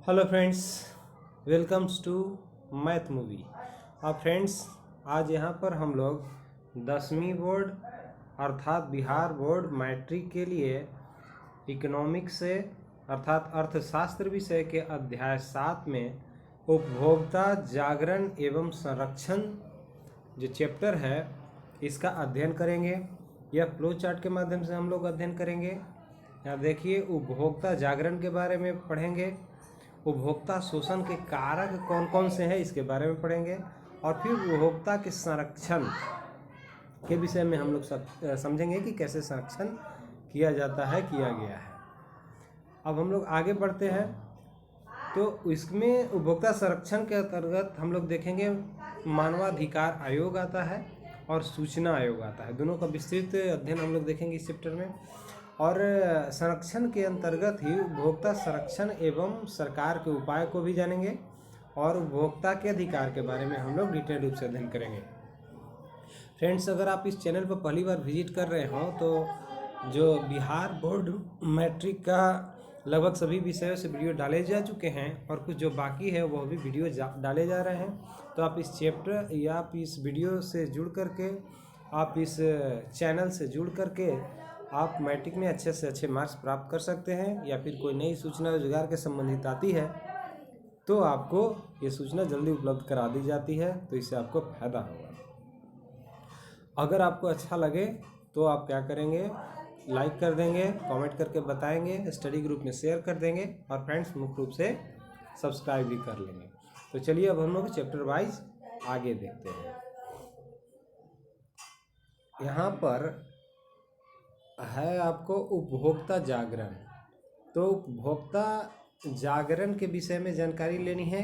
Hello friends, welcomes to math movie. अब friends, आज यहाँ पर हम लोग 10वीं बोर्ड अर्थात बिहार बोर्ड मैट्रिक के लिए इकोनॉमिक्स से अर्थात अर्थशास्त्र विषय के अध्याय 7 में उपभोक्ता जागरण एवं संरक्षण जो चैप्टर है इसका अध्ययन करेंगे। यह फ्लो चार्ट के माध्यम से हम लोग अध्ययन करेंगे। यहाँ देखिए, उपभोक्ता जागरण के बारे में पढ़ेंगे, उपभोक्ता शोषण के कारक कौन कौन से हैं इसके बारे में पढ़ेंगे, और फिर उपभोक्ता के संरक्षण के विषय में हम लोग समझेंगे कि कैसे संरक्षण किया जाता है, किया गया है। अब हम लोग आगे बढ़ते हैं तो इसमें उपभोक्ता संरक्षण के अंतर्गत हम लोग देखेंगे मानवाधिकार आयोग आता है और सूचना आयोग आता है। दोनों का विस्तृत अध्ययन हम लोग देखेंगे इस चैप्टर में। और संरक्षण के अंतर्गत ही उपभोक्ता संरक्षण एवं सरकार के उपाय को भी जानेंगे और उपभोक्ता के अधिकार के बारे में हम लोग डिटेल रूप से अध्ययन करेंगे। फ्रेंड्स, अगर आप इस चैनल पर पहली बार विजिट कर रहे हो तो जो बिहार बोर्ड मैट्रिक का लगभग सभी विषयों से वीडियो डाले जा चुके हैं और कुछ जो बाकी है वह भी वीडियो डाले जा रहे हैं। तो आप इस चैप्टर या आप इस वीडियो से जुड़ करके, आप इस चैनल से जुड़ करके आप मैट्रिक में अच्छे से अच्छे मार्क्स प्राप्त कर सकते हैं। या फिर कोई नई सूचना रोजगार के संबंधित आती है तो आपको ये सूचना जल्दी उपलब्ध करा दी जाती है, तो इससे आपको फायदा होगा। अगर आपको अच्छा लगे तो आप क्या करेंगे, लाइक कर देंगे, कमेंट करके बताएंगे, स्टडी ग्रुप में शेयर कर देंगे और फ्रेंड्स मुख्य रूप से सब्सक्राइब भी कर लेंगे। तो चलिए अब हम लोग चैप्टर वाइज आगे देखते हैं। यहाँ पर है आपको उपभोक्ता जागरण। तो उपभोक्ता जागरण के विषय में जानकारी लेनी है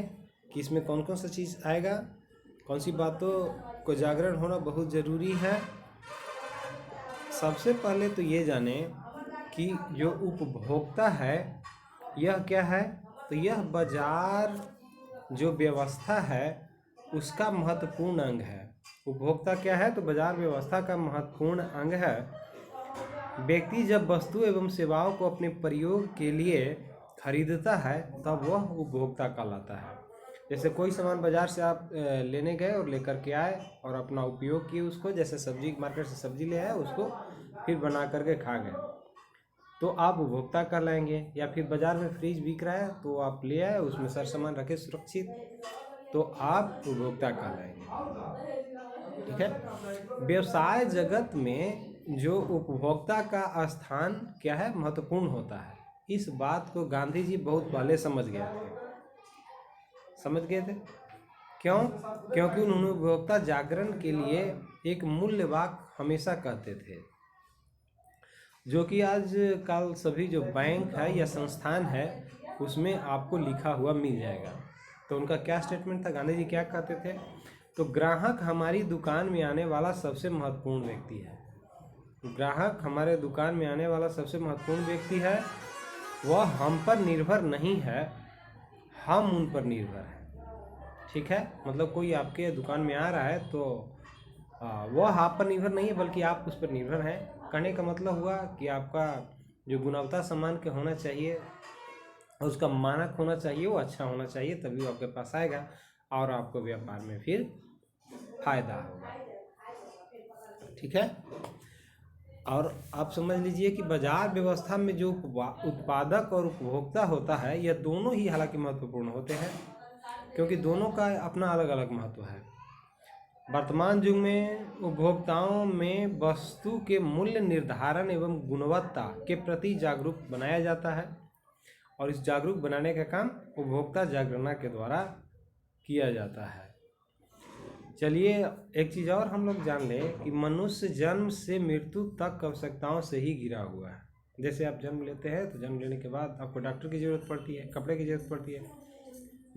कि इसमें कौन कौन सा चीज़ आएगा, कौन सी बातों को जागरण होना बहुत ज़रूरी है। सबसे पहले तो ये जाने कि जो उपभोक्ता है यह क्या है। तो यह बाजार जो व्यवस्था है उसका महत्वपूर्ण अंग है। उपभोक्ता क्या है, तो बाजार व्यवस्था का महत्वपूर्ण अंग है। व्यक्ति जब वस्तु एवं सेवाओं को अपने प्रयोग के लिए खरीदता है तब वह उपभोक्ता कहलाता है। जैसे कोई सामान बाजार से आप लेने गए और लेकर के आए और अपना उपयोग किए उसको, जैसे सब्जी मार्केट से सब्जी ले आए उसको फिर बना करके खा गए, तो आप उपभोक्ता कहलाएंगे। या फिर बाजार में फ्रिज बिक रहा है तो आप ले आए, उसमें सारा सामान रखे सुरक्षित, तो आप उपभोक्ता कहलाएंगे। ठीक है। व्यवसाय जगत में जो उपभोक्ता का स्थान क्या है, महत्वपूर्ण होता है। इस बात को गांधी जी बहुत पहले समझ गए थे। क्यों? क्योंकि उन्होंने उपभोक्ता जागरण के लिए एक मूल्य वाक्य हमेशा कहते थे, जो कि आज कल सभी जो बैंक है या संस्थान है उसमें आपको लिखा हुआ मिल जाएगा। तो उनका क्या स्टेटमेंट था, गांधी जी क्या कहते थे, तो ग्राहक हमारी दुकान में आने वाला सबसे महत्वपूर्ण व्यक्ति है। ग्राहक हमारे दुकान में आने वाला सबसे महत्वपूर्ण व्यक्ति है। वह हम पर निर्भर नहीं है, हम उन पर निर्भर हैं। ठीक है, मतलब कोई आपके दुकान में आ रहा है तो वह आप पर निर्भर नहीं है बल्कि आप उस पर निर्भर हैं। कहने का मतलब हुआ कि आपका जो गुणवत्ता सामान के होना चाहिए, उसका मानक होना चाहिए, वो अच्छा होना चाहिए, तभी वो आपके पास आएगा और आपको व्यापार में फिर फायदा होगा। ठीक है। और आप समझ लीजिए कि बाजार व्यवस्था में जो उत्पादक और उपभोक्ता होता है, यह दोनों ही हालांकि महत्वपूर्ण होते हैं, क्योंकि दोनों का अपना अलग अलग महत्व है। वर्तमान युग में उपभोक्ताओं में वस्तु के मूल्य निर्धारण एवं गुणवत्ता के प्रति जागरूक बनाया जाता है और इस जागरूक बनाने का काम उपभोक्ता जागरण के द्वारा किया जाता है। चलिए एक चीज़ और हम लोग जान लें कि मनुष्य जन्म से मृत्यु तक आवश्यकताओं से ही घिरा हुआ है। जैसे आप जन्म लेते हैं तो जन्म लेने के बाद आपको डॉक्टर की ज़रूरत पड़ती है, कपड़े की ज़रूरत पड़ती है,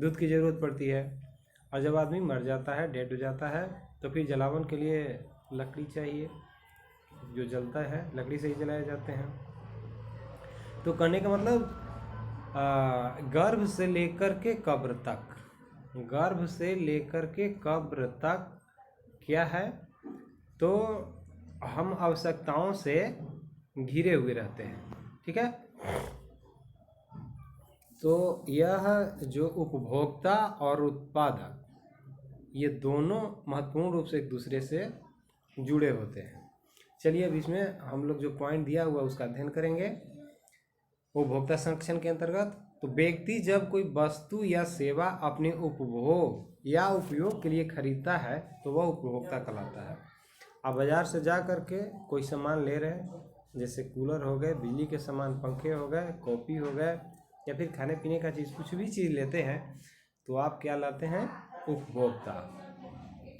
दूध की ज़रूरत पड़ती है, और जब आदमी मर जाता है, डेड हो जाता है, तो फिर जलावन के लिए लकड़ी चाहिए, जो जलता है लकड़ी से ही जलाए जाते हैं। तो कहने का मतलब गर्भ से लेकर के कब्र तक, गर्भ से लेकर के कब्र तक क्या है, तो हम आवश्यकताओं से घिरे हुए रहते हैं। ठीक है। तो यह जो उपभोक्ता और उत्पादक, ये दोनों महत्वपूर्ण रूप से एक दूसरे से जुड़े होते हैं। चलिए अब इसमें हम लोग जो पॉइंट दिया हुआ उसका अध्ययन करेंगे। उपभोक्ता संरक्षण के अंतर्गत तो व्यक्ति जब कोई वस्तु या सेवा अपने उपभोग या उपयोग के लिए खरीदता है तो वह उपभोक्ता कहलाता है। आप बाज़ार से जा कर के कोई सामान ले रहे हैं, जैसे कूलर हो गए, बिजली के सामान, पंखे हो गए, कॉफ़ी हो गए, या फिर खाने पीने का चीज़, कुछ भी चीज़ लेते हैं तो आप क्या लाते हैं? उपभोक्ता।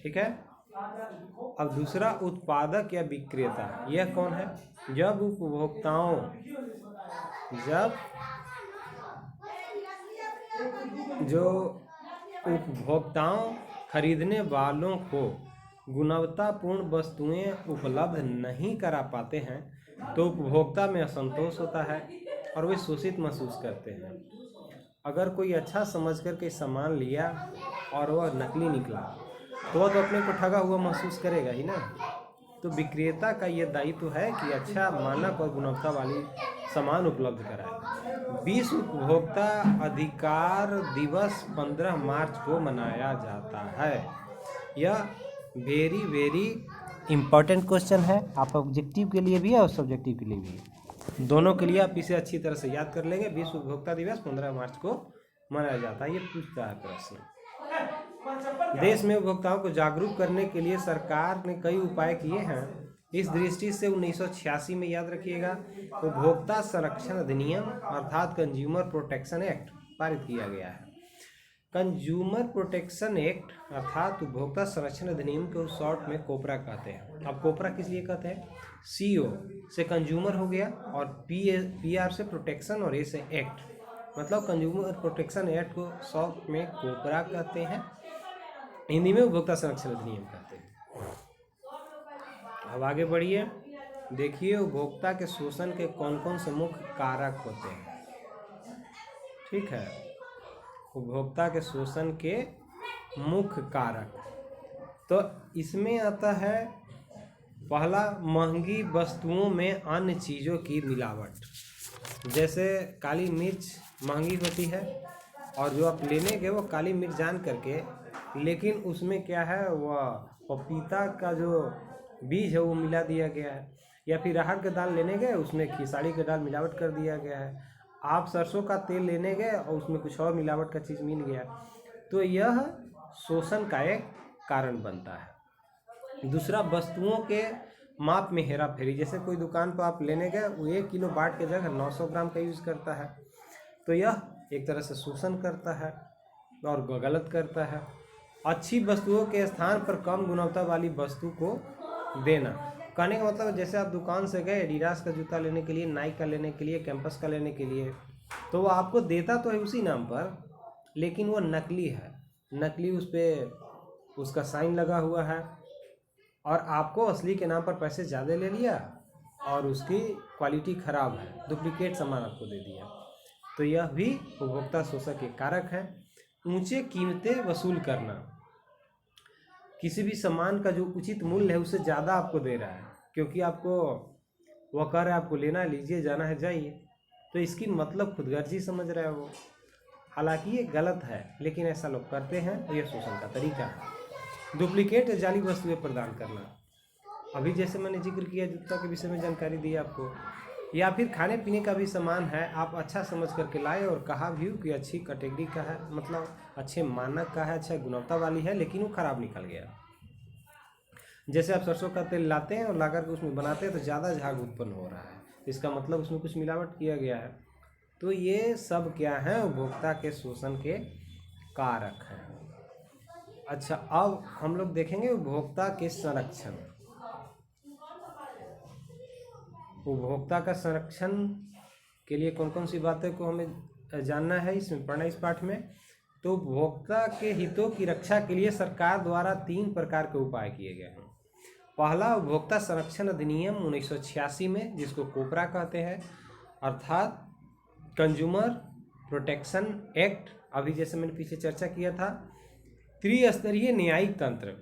ठीक है। अब दूसरा उत्पादक या विक्रेता, यह कौन है? जब उपभोक्ताओं खरीदने वालों को गुणवत्तापूर्ण वस्तुएं उपलब्ध नहीं करा पाते हैं तो उपभोक्ता में असंतोष होता है और वे शोषित महसूस करते हैं। अगर कोई अच्छा समझ कर के सामान लिया और वह नकली निकला तो वह तो अपने को ठगा हुआ महसूस करेगा ही ना। तो विक्रेता का यह दायित्व है कि अच्छा मानक और गुणवत्ता वाली सामान उपलब्ध कराए। विश्व उपभोक्ता अधिकार दिवस 15 मार्च को मनाया जाता है। यह वेरी इम्पोर्टेंट क्वेश्चन है, आप ऑब्जेक्टिव के लिए भी है और सब्जेक्टिव के लिए भी, दोनों के लिए आप इसे अच्छी तरह से याद कर लेंगे। विश्व उपभोक्ता दिवस 15 मार्च को मनाया जाता है। ये पूछता है प्रश्न। देश में उपभोक्ताओं को जागरूक करने के लिए सरकार ने कई उपाय किए हैं। इस दृष्टि से 1986 में, याद रखिएगा, उपभोक्ता संरक्षण अधिनियम अर्थात कंज्यूमर प्रोटेक्शन एक्ट पारित किया गया है। कंज्यूमर प्रोटेक्शन एक्ट अर्थात उपभोक्ता संरक्षण अधिनियम को शॉर्ट में कोपरा कहते हैं। अब कोपरा किस लिए कहते हैं? CO से कंज्यूमर हो गया और PR से प्रोटेक्शन और A से एक्ट, मतलब कंज्यूमर प्रोटेक्शन एक्ट को शॉर्ट में कोपरा कहते हैं, हिंदी में उपभोक्ता संरक्षण अधिनियम कहते हैं। अब आगे बढ़िए, देखिए उपभोक्ता के शोषण के कौन कौन से मुख्य कारक होते हैं। ठीक है, उपभोक्ता के शोषण के मुख्य कारक, तो इसमें आता है पहला, महंगी वस्तुओं में अन्य चीज़ों की मिलावट। जैसे काली मिर्च महंगी होती है और जो आप लेने गए वो काली मिर्च जान करके, लेकिन उसमें क्या है, वह पपीता का जो बीज है वो मिला दिया गया है। या फिर अरहर के दाल लेने गए, उसमें खिसाड़ी का दाल मिलावट कर दिया गया है। आप सरसों का तेल लेने गए और उसमें कुछ और मिलावट का चीज़ मिल गया, तो यह शोषण का एक कारण बनता है। दूसरा, वस्तुओं के माप में हेरा फेरी। जैसे कोई दुकान पर आप लेने गए, वो 1 किलो बाट के जगह 900 ग्राम का यूज़ करता है, तो यह एक तरह से शोषण करता है और गलत करता है। अच्छी वस्तुओं के स्थान पर कम गुणवत्ता वाली वस्तु को देना, कहने का मतलब जैसे आप दुकान से गए एडिडास का जूता लेने के लिए, नाइक का लेने के लिए, कैंपस का लेने के लिए, तो वो आपको देता तो है उसी नाम पर, लेकिन वो नकली है। नकली उस पर उसका साइन लगा हुआ है और आपको असली के नाम पर पैसे ज़्यादा ले लिया और उसकी क्वालिटी ख़राब है, डुप्लीकेट सामान आपको दे दिया। तो यह भी उपभोक्ता शोषण के कारक है। ऊंचे कीमतें वसूल करना, किसी भी सामान का जो उचित मूल्य है उससे ज़्यादा आपको दे रहा है, क्योंकि आपको वह कह रहा है आपको लेना है, लीजिए, जाना है जाइए, तो इसकी मतलब खुदगर्जी समझ रहा है वो। हालांकि ये गलत है, लेकिन ऐसा लोग करते हैं और यह शोषण का तरीका है। डुप्लीकेट जाली वस्तुएं प्रदान करना, अभी जैसे मैंने जिक्र किया जूता के विषय में जानकारी दी आपको, या फिर खाने पीने का भी सामान है, आप अच्छा समझ करके लाए और कहा भी कि अच्छी कैटेगरी का है, मतलब अच्छे मानक का है, अच्छा गुणवत्ता वाली है, लेकिन वो ख़राब निकल गया। जैसे आप सरसों का तेल लाते हैं और ला करके उसमें बनाते हैं तो ज़्यादा झाग उत्पन्न हो रहा है, इसका मतलब उसमें कुछ मिलावट किया गया है। तो ये सब क्या है, उपभोक्ता के शोषण के कारक हैं। अच्छा, अब हम लोग देखेंगे उपभोक्ता के संरक्षण। उपभोक्ता का संरक्षण के लिए कौन कौन सी बातें को हमें जानना है, इसमें पढ़ना इस पाठ में। तो उपभोक्ता के हितों की रक्षा के लिए सरकार द्वारा 3 प्रकार के उपाय किए गए हैं। पहला, उपभोक्ता संरक्षण अधिनियम 1986 में, जिसको कोपरा कहते हैं, अर्थात कंज्यूमर प्रोटेक्शन एक्ट। अभी जैसे मैंने पीछे चर्चा किया था, त्रिस्तरीय न्यायिक तंत्र।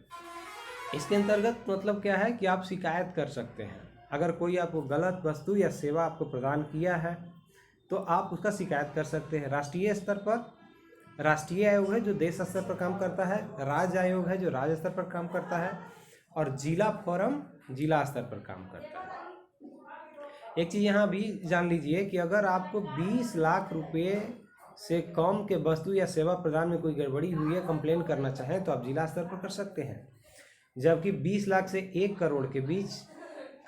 इसके अंतर्गत मतलब क्या है कि आप शिकायत कर सकते हैं अगर कोई आपको गलत वस्तु या सेवा आपको प्रदान किया है, तो आप उसका शिकायत कर सकते हैं। राष्ट्रीय स्तर पर राष्ट्रीय आयोग है जो देश स्तर पर काम करता है, राज्य आयोग है जो राज्य स्तर पर काम करता है, और जिला फोरम जिला स्तर पर काम करता है। एक चीज़ यहाँ भी जान लीजिए कि अगर आपको 20 लाख रुपए से कम के वस्तु या सेवा प्रदान में कोई गड़बड़ी हुई है, कंप्लेन करना चाहें तो आप जिला स्तर पर कर सकते हैं। जबकि 20 लाख से 1 करोड़ के बीच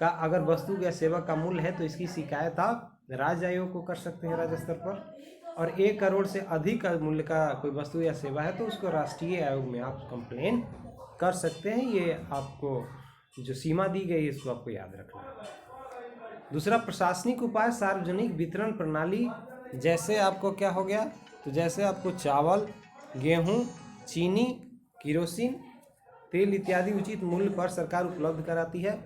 का अगर वस्तु या सेवा का मूल्य है तो इसकी शिकायत आप राज्य आयोग को कर सकते हैं राज्य स्तर पर, और 1 करोड़ से अधिक का मूल्य का कोई वस्तु या सेवा है तो उसको राष्ट्रीय आयोग में आप कंप्लेन कर सकते हैं। ये आपको जो सीमा दी गई है इसको आपको याद रखना है। दूसरा, प्रशासनिक उपाय सार्वजनिक वितरण प्रणाली। जैसे आपको क्या हो गया, तो जैसे आपको चावल, गेहूं, चीनी, किरोसिन, तेल इत्यादि उचित मूल्य पर सरकार उपलब्ध कराती है।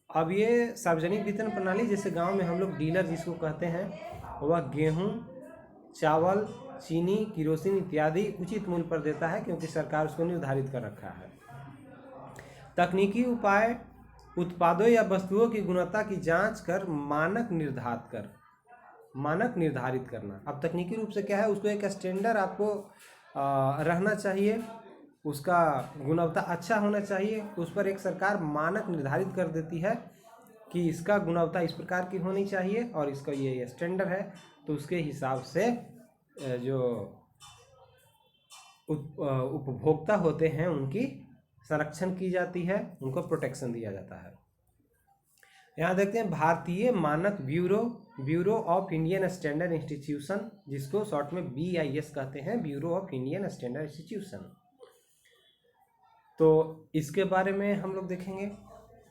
अब ये सार्वजनिक वितरण प्रणाली, जैसे गांव में हम लोग डीलर जिसको कहते हैं, वह गेहूं, चावल, चीनी, किरोसिन इत्यादि उचित मूल्य पर देता है क्योंकि सरकार उसको निर्धारित कर रखा है। तकनीकी उपाय, उत्पादों या वस्तुओं की गुणवत्ता की जांच कर मानक निर्धारित करना। अब तकनीकी रूप से क्या है, उसको एक स्टैंडर्ड आपको रहना चाहिए, उसका गुणवत्ता अच्छा होना चाहिए, उस पर एक सरकार मानक निर्धारित कर देती है कि इसका गुणवत्ता इस प्रकार की होनी चाहिए और इसका ये स्टैंडर्ड है, तो उसके हिसाब से जो उपभोक्ता होते हैं उनकी संरक्षण की जाती है, उनको प्रोटेक्शन दिया जाता है। यहाँ देखते हैं भारतीय मानक bureau of Indian standard institution, जिसको शॉर्ट में BIS कहते हैं, bureau of Indian standard institution. तो इसके बारे में हम लोग देखेंगे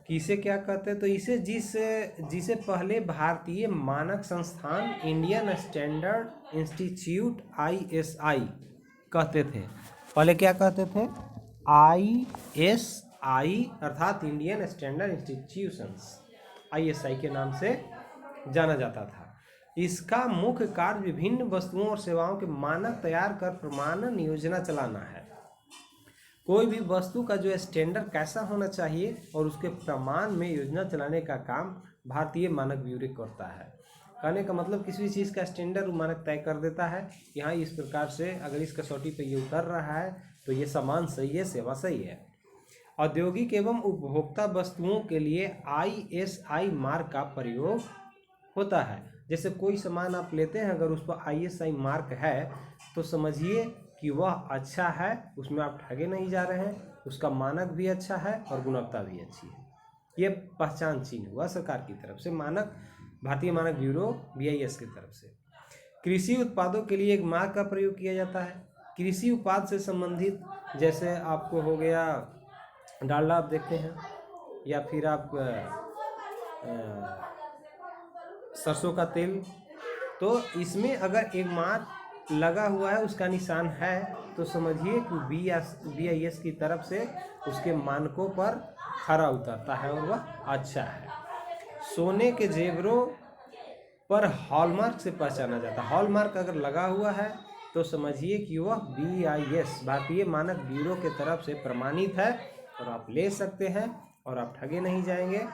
कि इसे क्या कहते हैं। तो इसे जिसे पहले भारतीय मानक संस्थान इंडियन स्टैंडर्ड इंस्टीट्यूट ISI कहते थे। पहले क्या कहते थे, ISI अर्थात इंडियन स्टैंडर्ड इंस्टीट्यूशंस, ISI के नाम से जाना जाता था। इसका मुख्य कार्य विभिन्न वस्तुओं और सेवाओं के मानक तैयार कर प्रमाणन योजना चलाना है। कोई भी वस्तु का जो स्टैंडर्ड कैसा होना चाहिए और उसके प्रमाण में योजना चलाने का काम भारतीय मानक ब्यूरो करता है। कहने का मतलब किसी भी चीज़ का स्टैंडर्ड मानक तय कर देता है, यहाँ इस प्रकार से अगर इस कसौटी पे ये उतर रहा है तो ये सामान सही है, सेवा सही है। औद्योगिक एवं उपभोक्ता वस्तुओं के लिए ISI मार्क का प्रयोग होता है। जैसे कोई सामान आप लेते हैं, अगर उस पर ISI मार्क है तो समझिए कि वह अच्छा है, उसमें आप ठगे नहीं जा रहे हैं, उसका मानक भी अच्छा है और गुणवत्ता भी अच्छी है। ये पहचान चिन्ह हुआ सरकार की तरफ से, मानक भारतीय मानक ब्यूरो BIS की तरफ से। कृषि उत्पादों के लिए एक मार्क का प्रयोग किया जाता है। कृषि उत्पाद से संबंधित जैसे आपको हो गया डालडा आप देखते हैं, या फिर आप सरसों का तेल, तो इसमें अगर एक मार्क लगा हुआ है, उसका निशान है, तो समझिए कि BIS की तरफ से उसके मानकों पर खरा उतरता है और वह अच्छा है। सोने के जेवरों पर हॉलमार्क से पहचाना जाता है। हॉलमार्क अगर लगा हुआ है तो समझिए कि वह BIS भारतीय मानक ब्यूरो के तरफ से प्रमाणित है और आप ले सकते हैं और आप ठगे नहीं जाएंगे,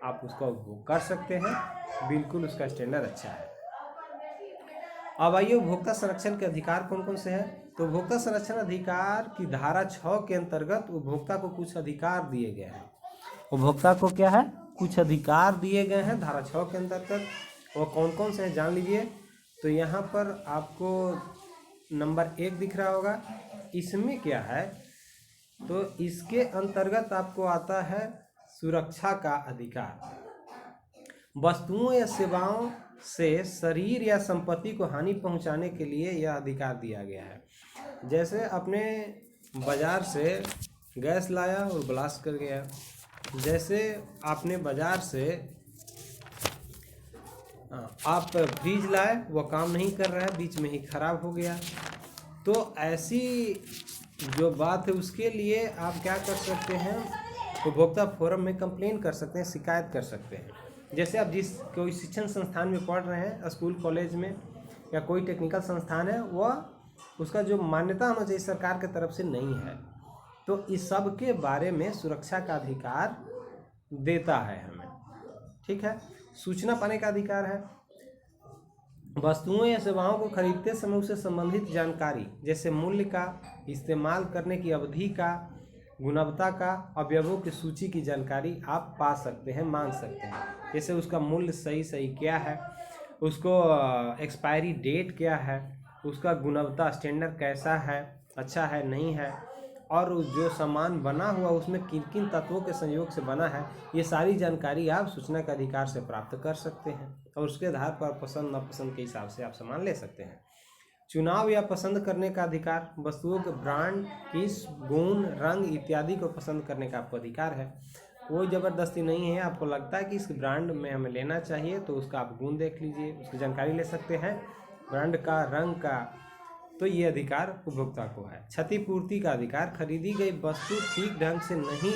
आप उसका उपभोग कर सकते हैं, बिल्कुल उसका स्टैंडर्ड अच्छा है। अब आइए उपभोक्ता संरक्षण के अधिकार कौन कौन से हैं। तो उपभोक्ता संरक्षण अधिकार की धारा 6 के अंतर्गत उपभोक्ता को कुछ अधिकार दिए गए हैं। उपभोक्ता को क्या है, कुछ अधिकार दिए गए हैं धारा 6 के अंतर्गत। वो कौन कौन से हैं जान लीजिए। तो यहाँ पर आपको नंबर 1 दिख रहा होगा, इसमें क्या है, तो इसके अंतर्गत आपको आता है सुरक्षा का अधिकार। वस्तुओं या सेवाओं से शरीर या संपत्ति को हानि पहुंचाने के लिए यह अधिकार दिया गया है। जैसे अपने बाजार से गैस लाया और ब्लास्ट कर गया, जैसे आपने बाजार से आप फ्रिज लाए, वो काम नहीं कर रहा है, बीच में ही खराब हो गया, तो ऐसी जो बात है उसके लिए आप क्या कर सकते हैं, उपभोक्ता फोरम में कंप्लेन कर सकते हैं, शिकायत कर सकते हैं। जैसे आप जिस कोई शिक्षण संस्थान में पढ़ रहे हैं, स्कूल कॉलेज में या कोई टेक्निकल संस्थान है, वह उसका जो मान्यता होना चाहिए सरकार की तरफ से नहीं है, तो इस सब के बारे में सुरक्षा का अधिकार देता है हमें। ठीक है, सूचना पाने का अधिकार है। वस्तुओं या सेवाओं को खरीदते समय उससे संबंधित जानकारी जैसे मूल्य का, इस्तेमाल करने की अवधि का, गुणवत्ता का, अवयवों की सूची की जानकारी आप पा सकते हैं, मांग सकते हैं। जैसे उसका मूल्य सही क्या है, उसको एक्सपायरी डेट क्या है, उसका गुणवत्ता स्टैंडर्ड कैसा है, अच्छा है नहीं है, और जो सामान बना हुआ उसमें किन किन तत्वों के संयोग से बना है, ये सारी जानकारी आप सूचना के अधिकार से प्राप्त कर सकते हैं और उसके आधार पर पसंद नापसंद के हिसाब से आप सामान ले सकते हैं। चुनाव या पसंद करने का अधिकार, वस्तुओं के ब्रांड, किस गुण, रंग इत्यादि को पसंद करने का आपको अधिकार है। कोई ज़बरदस्ती नहीं है, आपको लगता है कि इस ब्रांड में हमें लेना चाहिए तो उसका आप गुण देख लीजिए, उसकी जानकारी ले सकते हैं, ब्रांड का, रंग का, तो ये अधिकार उपभोक्ता को है। क्षतिपूर्ति का अधिकार, खरीदी गई वस्तु ठीक ढंग से नहीं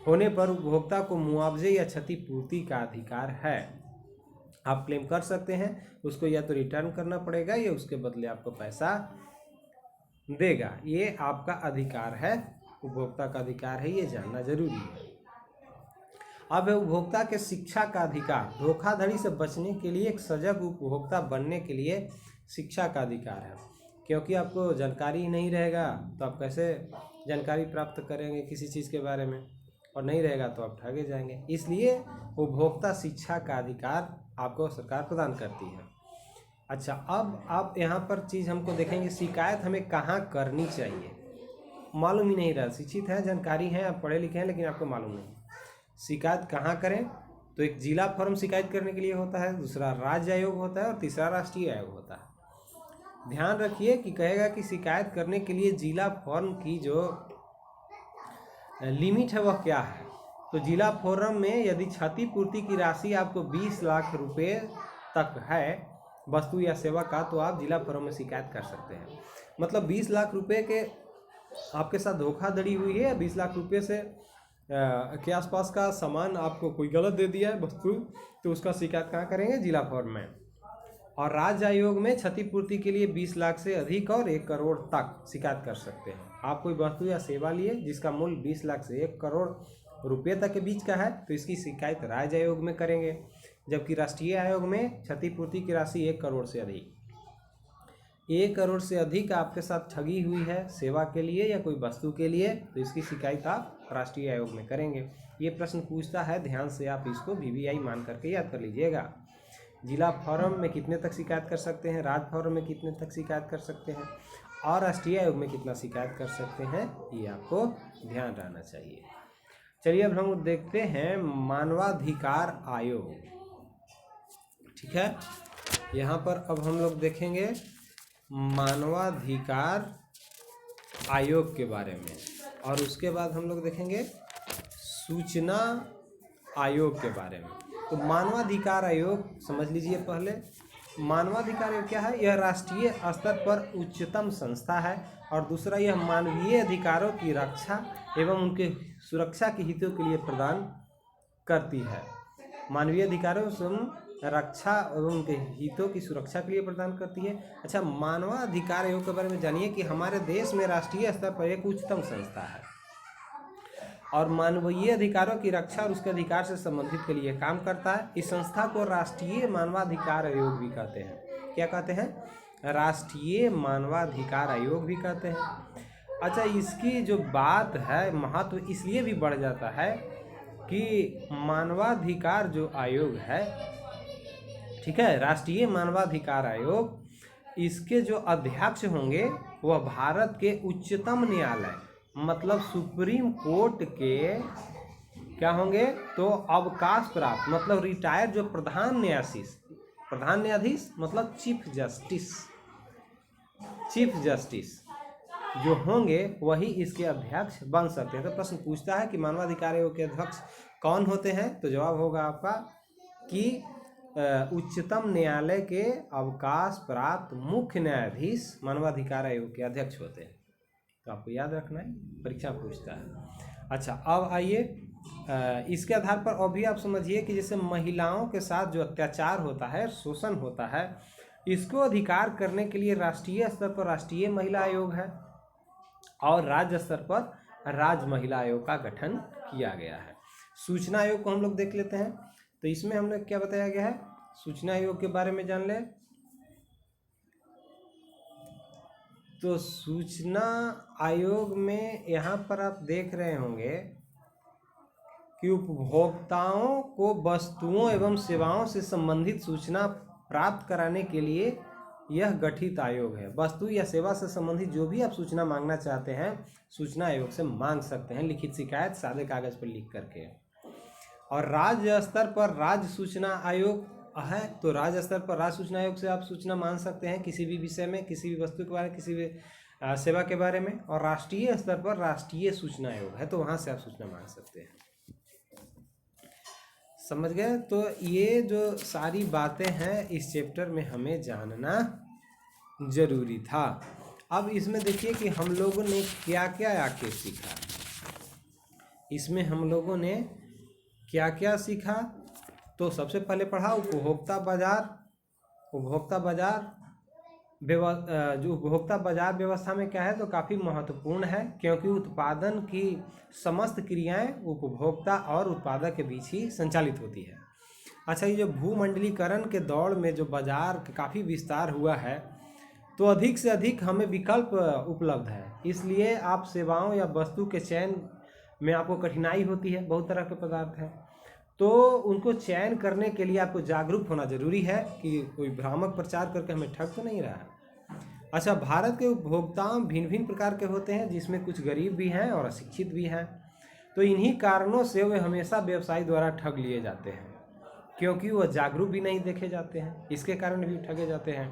होने पर उपभोक्ता को मुआवजे या क्षतिपूर्ति का अधिकार है। आप क्लेम कर सकते हैं, उसको या तो रिटर्न करना पड़ेगा या उसके बदले आपको पैसा देगा। ये आपका अधिकार है, उपभोक्ता का अधिकार है, ये जानना जरूरी है। अब है उपभोक्ता के शिक्षा का अधिकार। धोखाधड़ी से बचने के लिए एक सजग उपभोक्ता बनने के लिए शिक्षा का अधिकार है, क्योंकि आपको जानकारी नहीं रहेगा तो आप कैसे जानकारी प्राप्त करेंगे किसी चीज़ के बारे में, और नहीं रहेगा तो आप ठगे जाएंगे। इसलिए उपभोक्ता शिक्षा का अधिकार आपको सरकार प्रदान करती है। अच्छा, अब आप यहाँ पर चीज़ हमको देखेंगे, शिकायत हमें कहाँ करनी चाहिए। मालूम ही नहीं रहा, शिक्षित है, जानकारी है, आप पढ़े लिखे हैं, लेकिन आपको मालूम नहीं शिकायत कहाँ करें। तो एक जिला फॉर्म शिकायत करने के लिए होता है, दूसरा राज्य आयोग होता है और तीसरा राष्ट्रीय आयोग होता है। ध्यान रखिए कि कहेगा कि शिकायत करने के लिए जिला फॉर्म की जो लिमिट है वह क्या है। तो जिला फोरम में यदि क्षतिपूर्ति की राशि आपको 20 लाख रुपए तक है वस्तु या सेवा का, तो आप जिला फोरम में शिकायत कर सकते हैं। मतलब 20 लाख रुपए के आपके साथ धोखाधड़ी हुई है, 20 लाख रुपए से के आसपास का सामान आपको कोई गलत दे दिया है वस्तु, तो उसका शिकायत कहाँ करेंगे, जिला फोरम में। और राज्य आयोग में क्षतिपूर्ति के लिए 20 लाख से अधिक और 1 करोड़ तक शिकायत कर सकते हैं। आप कोई वस्तु या सेवा लिए जिसका मूल्य 20 लाख से 1 करोड़ रुपये तक के बीच का है, तो इसकी शिकायत राज्य आयोग में करेंगे। जबकि राष्ट्रीय आयोग में क्षतिपूर्ति की राशि 1 करोड़ से अधिक, 1 करोड़ से अधिक आपके साथ ठगी हुई है सेवा के लिए या कोई वस्तु के लिए, तो इसकी शिकायत आप राष्ट्रीय आयोग में करेंगे। ये प्रश्न पूछता है, ध्यान से आप इसको VVI मान करके याद कर लीजिएगा। जिला फॉरम में कितने तक शिकायत कर सकते हैं, राज्य फॉरम में कितने तक शिकायत कर सकते हैं, और राष्ट्रीय आयोग में कितना शिकायत कर सकते हैं, ये आपको ध्यान रहना चाहिए। चलिए अब हम देखते हैं मानवाधिकार आयोग। ठीक है, यहाँ पर अब हम लोग देखेंगे मानवाधिकार आयोग के बारे में, और उसके बाद हम लोग देखेंगे सूचना आयोग के बारे में। तो मानवाधिकार आयोग समझ लीजिए पहले। मानवाधिकार आयोग क्या है, यह राष्ट्रीय स्तर पर उच्चतम संस्था है, और दूसरा यह मानवीय अधिकारों की रक्षा एवं उनके सुरक्षा के हितों के लिए प्रदान करती है। मानवीय अधिकारों से रक्षा एवं उनके हितों की सुरक्षा के लिए प्रदान करती है। अच्छा, मानवाधिकार आयोग के बारे में जानिए कि हमारे देश में राष्ट्रीय स्तर पर एक उच्चतम संस्था है और मानवीय अधिकारों की रक्षा और उसके अधिकार से संबंधित के लिए काम करता है। इस संस्था को राष्ट्रीय मानवाधिकार आयोग भी कहते हैं। क्या कहते हैं, राष्ट्रीय मानवाधिकार आयोग भी कहते हैं। अच्छा, इसकी जो बात है, महत्व इसलिए भी बढ़ जाता है कि मानवाधिकार जो आयोग है, ठीक है, राष्ट्रीय मानवाधिकार आयोग, इसके जो अध्यक्ष होंगे वह भारत के उच्चतम न्यायालय मतलब सुप्रीम कोर्ट के क्या होंगे, तो अवकाश प्राप्त मतलब रिटायर्ड जो प्रधान न्यायाधीश मतलब चीफ जस्टिस जो होंगे वही इसके अध्यक्ष बन सकते हैं। तो प्रश्न पूछता है कि मानवाधिकार आयोग के अध्यक्ष कौन होते हैं, तो जवाब होगा आपका कि उच्चतम न्यायालय के अवकाश प्राप्त मुख्य न्यायाधीश मानवाधिकार आयोग के अध्यक्ष होते हैं। तो आपको याद रखना है, परीक्षा पूछता है। अच्छा, अब आइए इसके आधार पर और भी आप समझिए कि जैसे महिलाओं के साथ जो अत्याचार होता है, शोषण होता है, इसको अधिकार करने के लिए राष्ट्रीय स्तर पर राष्ट्रीय महिला आयोग है और राज्य स्तर पर राज्य महिला आयोग का गठन किया गया है। सूचना आयोग को हम लोग देख लेते हैं। तो इसमें हमने क्या बताया गया है, सूचना आयोग के बारे में जान लें। तो सूचना आयोग में यहाँ पर आप देख रहे होंगे कि उपभोक्ताओं को वस्तुओं एवं सेवाओं से संबंधित सूचना प्राप्त कराने के लिए यह गठित आयोग है। वस्तु या सेवा से संबंधित जो भी आप सूचना मांगना चाहते हैं सूचना आयोग से मांग सकते हैं, लिखित शिकायत सादे कागज पर लिख करके। और राज्य स्तर पर राज्य सूचना आयोग है, तो राज्य स्तर पर राज्य सूचना आयोग से आप सूचना मांग सकते हैं किसी भी विषय में, किसी भी वस्तु के बारे में, किसी भी सेवा के बारे में। और राष्ट्रीय स्तर पर राष्ट्रीय सूचना आयोग है, तो वहाँ से आप सूचना मांग सकते हैं। समझ गए? तो ये जो सारी बातें हैं इस चैप्टर में हमें जानना जरूरी था। अब इसमें देखिए कि हम लोगों ने क्या क्या आके सीखा। इसमें हम लोगों ने क्या क्या सीखा, तो सबसे पहले पढ़ा उपभोक्ता बाजार। उपभोक्ता बाजार जो उपभोक्ता बाजार व्यवस्था में क्या है, तो काफ़ी महत्वपूर्ण है, क्योंकि उत्पादन की समस्त क्रियाएं उपभोक्ता और उत्पादक के बीच ही संचालित होती है। अच्छा, ये जो भूमंडलीकरण के दौर में जो बाजार का काफ़ी विस्तार हुआ है, तो अधिक से अधिक हमें विकल्प उपलब्ध है, इसलिए आप सेवाओं या वस्तु के चयन में आपको कठिनाई होती है। बहुत तरह के पदार्थ हैं, तो उनको चयन करने के लिए आपको जागरूक होना जरूरी है कि कोई भ्रामक प्रचार करके हमें ठग तो नहीं रहा है। अच्छा, भारत के उपभोक्ता भिन्न भिन्न प्रकार के होते हैं, जिसमें कुछ गरीब भी हैं और अशिक्षित भी हैं। तो इन्हीं कारणों से वे हमेशा व्यवसायी द्वारा ठग लिए जाते हैं, क्योंकि वह जागरूक भी नहीं देखे जाते हैं, इसके कारण भी ठगे जाते हैं।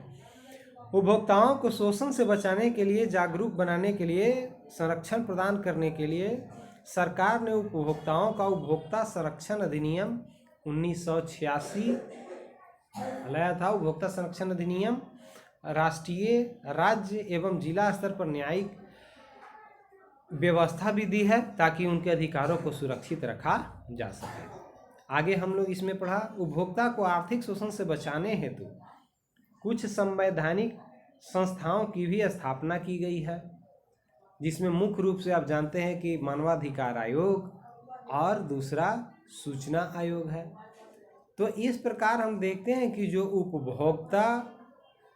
उपभोक्ताओं को शोषण से बचाने के लिए, जागरूक बनाने के लिए, संरक्षण प्रदान करने के लिए सरकार ने उपभोक्ताओं का उपभोक्ता संरक्षण अधिनियम 1986 लाया था। उपभोक्ता संरक्षण अधिनियम राष्ट्रीय, राज्य एवं जिला स्तर पर न्यायिक व्यवस्था भी दी है, ताकि उनके अधिकारों को सुरक्षित रखा जा सके। आगे हम लोग इसमें पढ़ा उपभोक्ता को आर्थिक शोषण से बचाने हेतु कुछ संवैधानिक संस्थाओं की भी स्थापना की गई है, जिसमें मुख्य रूप से आप जानते हैं कि मानवाधिकार आयोग और दूसरा सूचना आयोग है। तो इस प्रकार हम देखते हैं कि जो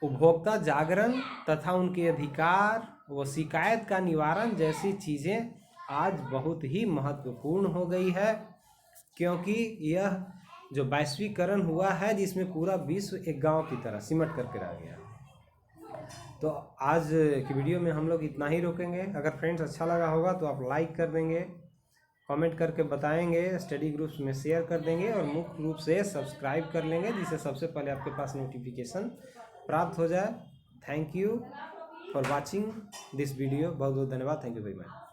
उपभोक्ता जागरण तथा उनके अधिकार व शिकायत का निवारण जैसी चीज़ें आज बहुत ही महत्वपूर्ण हो गई है, क्योंकि यह जो वैश्वीकरण हुआ है, जिसमें पूरा विश्व एक गांव की तरह सिमट करके रह गया। तो आज की वीडियो में हम लोग इतना ही रोकेंगे। अगर फ्रेंड्स अच्छा लगा होगा तो आप लाइक कर देंगे, कमेंट करके बताएंगे, स्टडी ग्रुप्स में शेयर कर देंगे और मुख्य रूप से सब्सक्राइब कर लेंगे, जिससे सबसे पहले आपके पास नोटिफिकेशन प्राप्त हो जाए। Thank you for watching this video. बहुत बहुत धन्यवाद। Thank you very much.